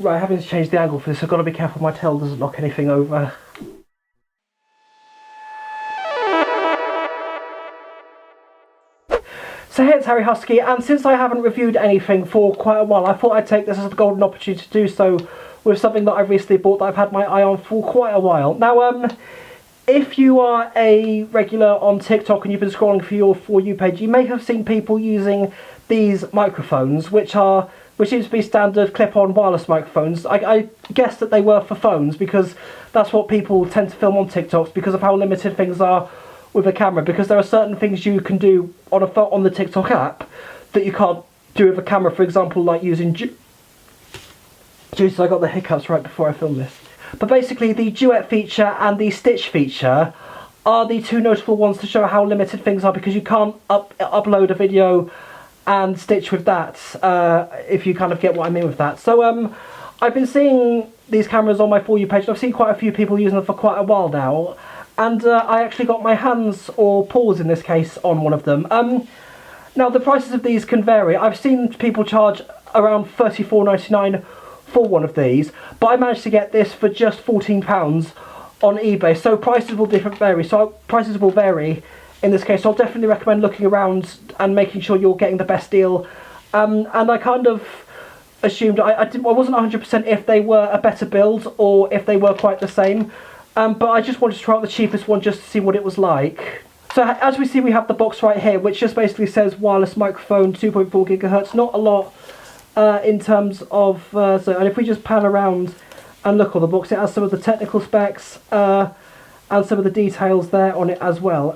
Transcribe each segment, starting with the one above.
Right, having to change the angle for this, I've got to be careful my tail doesn't knock anything over. So hey, it's Harry Husky, and since I haven't reviewed anything for quite a while, I thought I'd take this as a golden opportunity to do so with something that I've recently bought that I've had my eye on for quite a while. Now, if you are a regular on TikTok and you've been scrolling through your For You page, you may have seen people using these microphones, which seems to be standard clip-on wireless microphones. I guess that they were for phones, because that's what people tend to film on TikToks because of how limited things are with a camera, because there are certain things you can do on the TikTok app that you can't do with a camera. For example, like using Jesus, I got the hiccups right before I filmed this. But basically, the duet feature and the stitch feature are the two notable ones to show how limited things are, because you can't upload a video and stitch with that, if you kind of get what I mean with that. So I've been seeing these cameras on my For You page, and I've seen quite a few people using them for quite a while now. And I actually got my hands, or paws in this case, on one of them. Now, the prices of these can vary. I've seen people charge around £34.99 for one of these, but I managed to get this for just £14 on eBay. So prices will vary in this case. So I'll definitely recommend looking around and making sure you're getting the best deal. And I kind of assumed, I wasn't 100% if they were a better build or if they were quite the same. But I just wanted to try out the cheapest one just to see what it was like. So as we see, we have the box right here, which just basically says wireless microphone, 2.4 gigahertz. Not a lot in terms of... and if we just pan around and look on the box, it has some of the technical specs and some of the details there on it as well.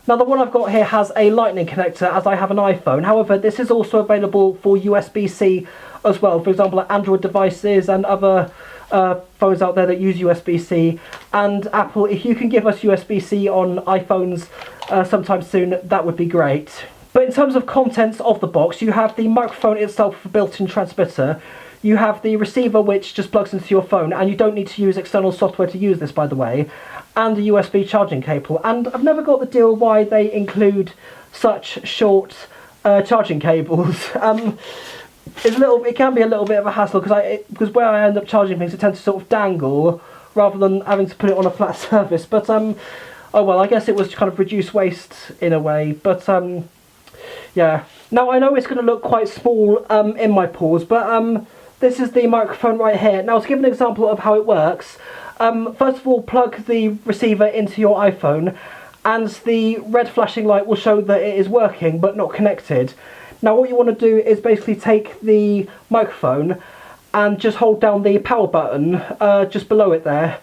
Now, the one I've got here has a lightning connector, as I have an iPhone. However, this is also available for USB-C as well. For example, Android devices and other phones out there that use USB-C. And Apple, if you can give us USB-C on iPhones sometime soon, that would be great. But in terms of contents of the box, you have the microphone itself with a built-in transmitter. You have the receiver, which just plugs into your phone, and you don't need to use external software to use this, by the way, and a USB charging cable. And I've never got the deal why they include such short charging cables. It can be a little bit of a hassle, because where I end up charging things, it tends to sort of dangle rather than having to put it on a flat surface. But oh well, I guess it was to kind of reduce waste in a way. But yeah. Now, I know it's going to look quite small in my paws, but this is the microphone right here. Now, to give an example of how it works, first of all, plug the receiver into your iPhone, and the red flashing light will show that it is working but not connected. Now, what you want to do is basically take the microphone and just hold down the power button just below it there.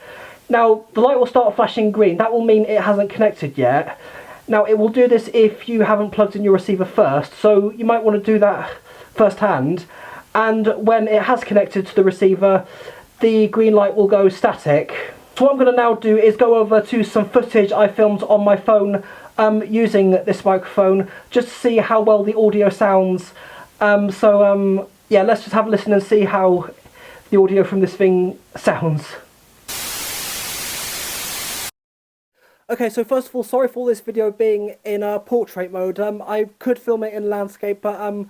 Now, the light will start flashing green. That will mean it hasn't connected yet. Now, it will do this if you haven't plugged in your receiver first, so you might want to do that firsthand. And when it has connected to the receiver, the green light will go static. So what I'm going to now do is go over to some footage I filmed on my phone using this microphone, just to see how well the audio sounds. Yeah, let's just have a listen and see how the audio from this thing sounds. Okay, so first of all, sorry for this video being in portrait mode. I could film it in landscape, but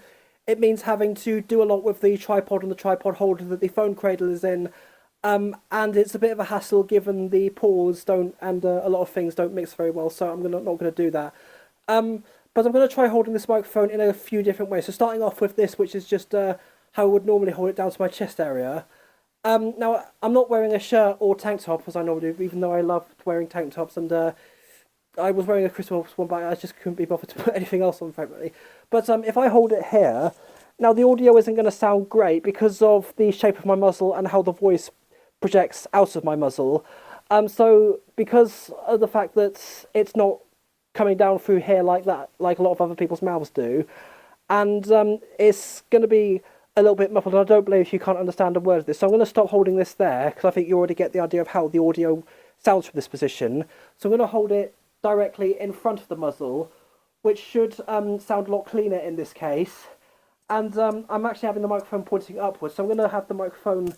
it means having to do a lot with the tripod and the tripod holder that the phone cradle is in. And it's a bit of a hassle given the paws and a lot of things don't mix very well, so I'm not going to do that. But I'm going to try holding this microphone in a few different ways. So starting off with this, which is just how I would normally hold it down to my chest area. Now, I'm not wearing a shirt or tank top as I normally do, even though I love wearing tank tops, and I was wearing a Christmas one, but I just couldn't be bothered to put anything else on, frankly. But if I hold it here, now the audio isn't going to sound great because of the shape of my muzzle and how the voice projects out of my muzzle. So because of the fact that it's not coming down through here like that, like a lot of other people's mouths do, and it's going to be a little bit muffled, and I don't believe if you can't understand a word of this. So I'm going to stop holding this there, because I think you already get the idea of how the audio sounds from this position. So I'm going to hold it directly in front of the muzzle, which should sound a lot cleaner in this case. And I'm actually having the microphone pointing upwards, so I'm going to have the microphone...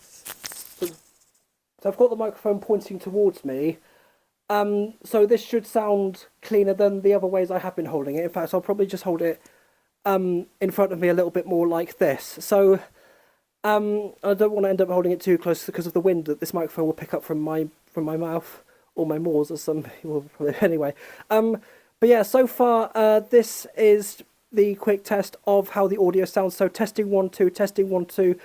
So I've got the microphone pointing towards me, so this should sound cleaner than the other ways I have been holding it. In fact, I'll probably just hold it in front of me a little bit more like this. So I don't want to end up holding it too close because of the wind that this microphone will pick up from my mouth, or my maws, as some people probably anyway. But yeah, so far this is the quick test of how the audio sounds. So testing 1 2, testing 1 2.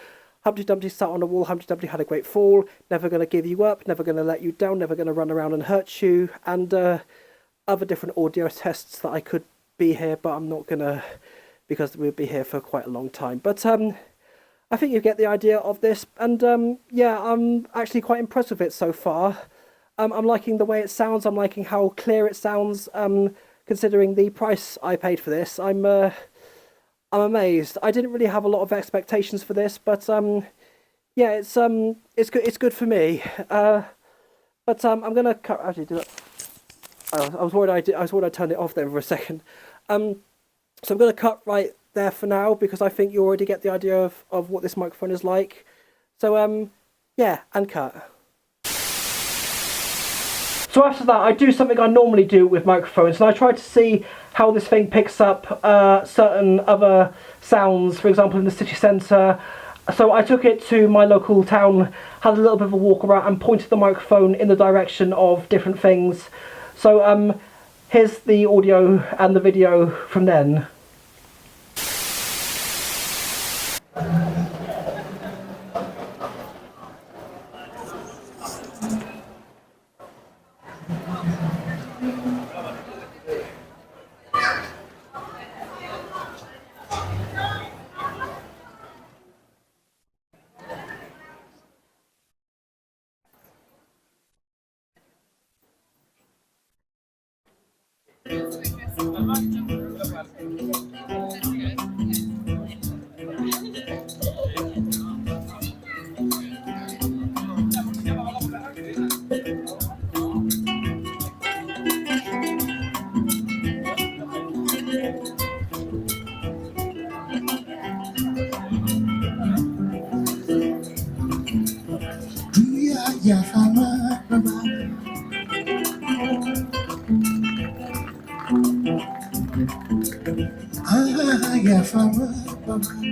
Humpty Dumpty sat on a wall. Humpty Dumpty had a great fall. Never going to give you up. Never going to let you down. Never going to run around and hurt you. And other different audio tests that I could be here, but I'm not going to, because we'll be here for quite a long time. But I think you get the idea of this. And yeah, I'm actually quite impressed with it so far. I'm liking the way it sounds. I'm liking how clear it sounds. Considering the price I paid for this, I'm amazed. I didn't really have a lot of expectations for this, but yeah, it's good. It's good for me. But I'm gonna cut. Actually, do it. I was worried I was worried I turned it off there for a second. So I'm gonna cut right there for now because I think you already get the idea of what this microphone is like. So yeah, and cut. So after that, I do something I normally do with microphones, and I try to see how this thing picks up certain other sounds, for example in the city centre. So I took it to my local town, had a little bit of a walk around and pointed the microphone in the direction of different things. So here's the audio and the video from then. Ya fama baba, ya fama baba.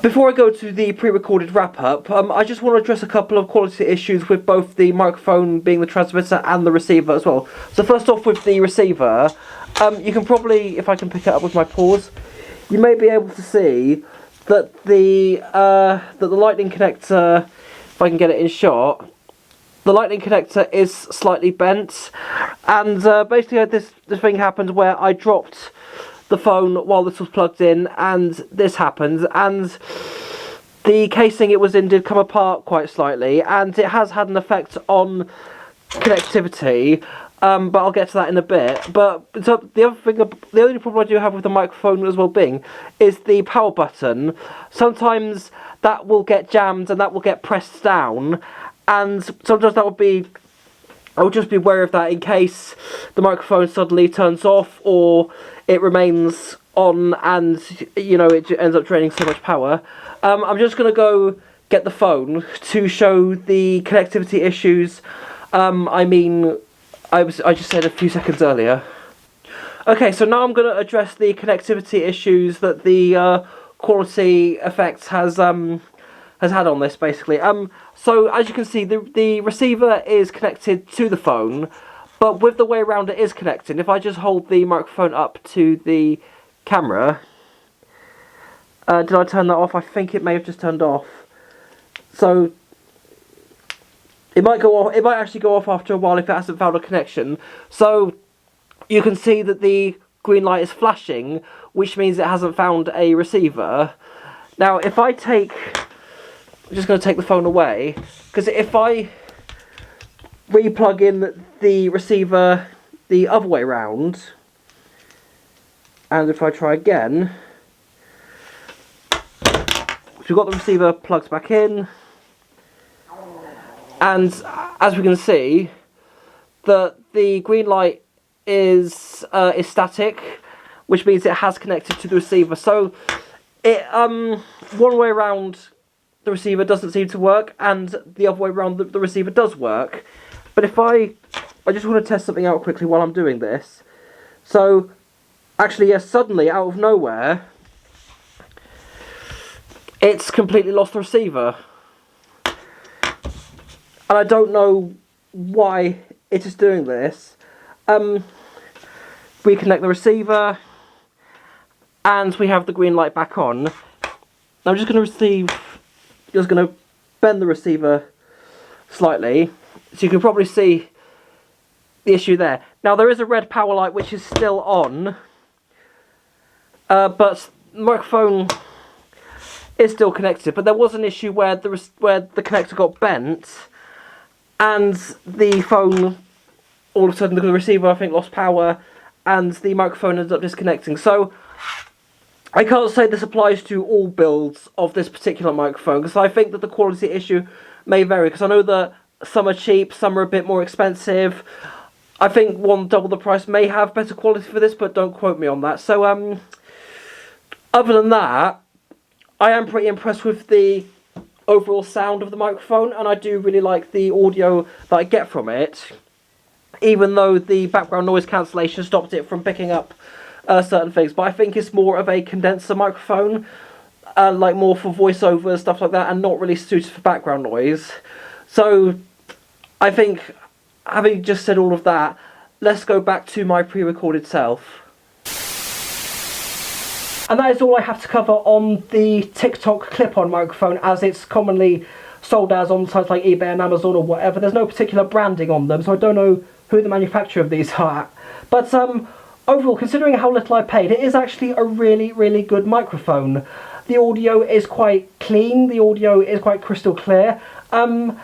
Before I go to the pre-recorded wrap-up, I just want to address a couple of quality issues with both the microphone being the transmitter and the receiver as well. So first off with the receiver, you can probably, if I can pick it up with my paws, you may be able to see that the lightning connector, if I can get it in shot, the lightning connector is slightly bent, and basically this thing happened where I dropped the phone while this was plugged in, and this happened, and the casing it was in did come apart quite slightly, and it has had an effect on connectivity, but I'll get to that in a bit. But so the only problem I do have with the microphone as well being is the power button. Sometimes that will get jammed and that will get pressed down, and sometimes that will be, I would just be wary of that in case the microphone suddenly turns off or it remains on and, you know, it ends up draining so much power. I'm just going to go get the phone to show the connectivity issues. I mean, I just said a few seconds earlier. Okay, so now I'm going to address the connectivity issues that the quality effects has had on this, basically. So as you can see, the receiver is connected to the phone, but with the way around it is connected, if I just hold the microphone up to the camera, did I turn that off? I think it may have just turned off. So it might go off. It might actually go off after a while if it hasn't found a connection. So you can see that the green light is flashing, which means it hasn't found a receiver. Now, if I take, I'm just going to take the phone away, because if I re-plug in the receiver the other way round, and if I try again, so we've got the receiver plugged back in, and as we can see, the green light is static, which means it has connected to the receiver. So it one way around the receiver doesn't seem to work, and the other way around the receiver does work. But if I just want to test something out quickly while I'm doing this. So actually, yes, suddenly out of nowhere, it's completely lost the receiver, and I don't know why it is doing this. Reconnect the receiver, and we have the green light back on. Now I'm just going to bend the receiver slightly, so you can probably see the issue there. Now there is a red power light which is still on, but the microphone is still connected. But there was an issue where the connector got bent, and the phone, all of a sudden the receiver, I think, lost power, and the microphone ended up disconnecting. So I can't say this applies to all builds of this particular microphone, because I think that the quality issue may vary, because I know that some are cheap, some are a bit more expensive. I think one double the price may have better quality for this, but don't quote me on that. So other than that, I am pretty impressed with the overall sound of the microphone, and I do really like the audio that I get from it, even though the background noise cancellation stopped it from picking up certain things. But I think it's more of a condenser microphone, like more for voiceover, stuff like that, and not really suited for background noise. So I think, having just said all of that, let's go back to my pre-recorded self. And that is all I have to cover on the TikTok clip-on microphone, as it's commonly sold as on sites like eBay and Amazon or whatever. There's no particular branding on them, so I don't know who the manufacturer of these are. But overall, considering how little I paid, it is actually a really, really good microphone. The audio is quite clean, the audio is quite crystal clear, and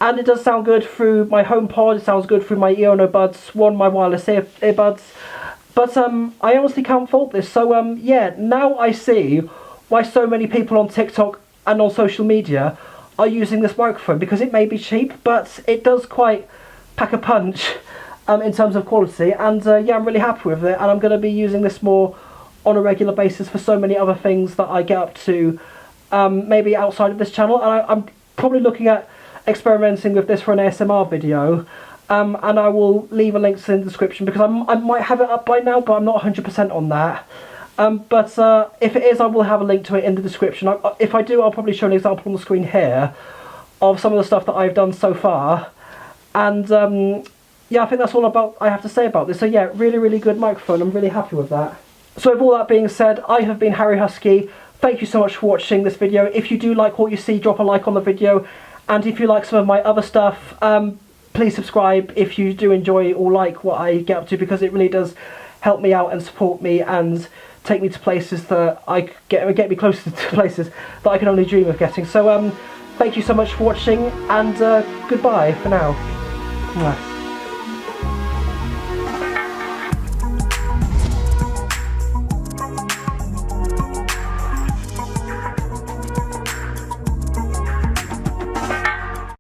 it does sound good through my HomePod, it sounds good through my Iono Buds, my wireless earbuds. But I honestly can't fault this. So yeah, now I see why so many people on TikTok and on social media are using this microphone, because it may be cheap, but it does quite pack a punch in terms of quality. And yeah, I'm really happy with it, and I'm going to be using this more on a regular basis for so many other things that I get up to, maybe outside of this channel. And I'm probably looking at experimenting with this for an ASMR video. And I will leave a link in the description, because I might have it up by now, but I'm not 100% on that. But if it is, I will have a link to it in the description. If I do, I'll probably show an example on the screen here of some of the stuff that I've done so far. And yeah, I think that's all I have to say about this. So yeah, really, really good microphone. I'm really happy with that. So with all that being said, I have been Harry Husky. Thank you so much for watching this video. If you do like what you see, drop a like on the video. And if you like some of my other stuff, please subscribe if you do enjoy or like what I get up to, because it really does help me out and support me and take me to places that get me closer to places that I can only dream of getting. So thank you so much for watching, and goodbye for now. Mwah.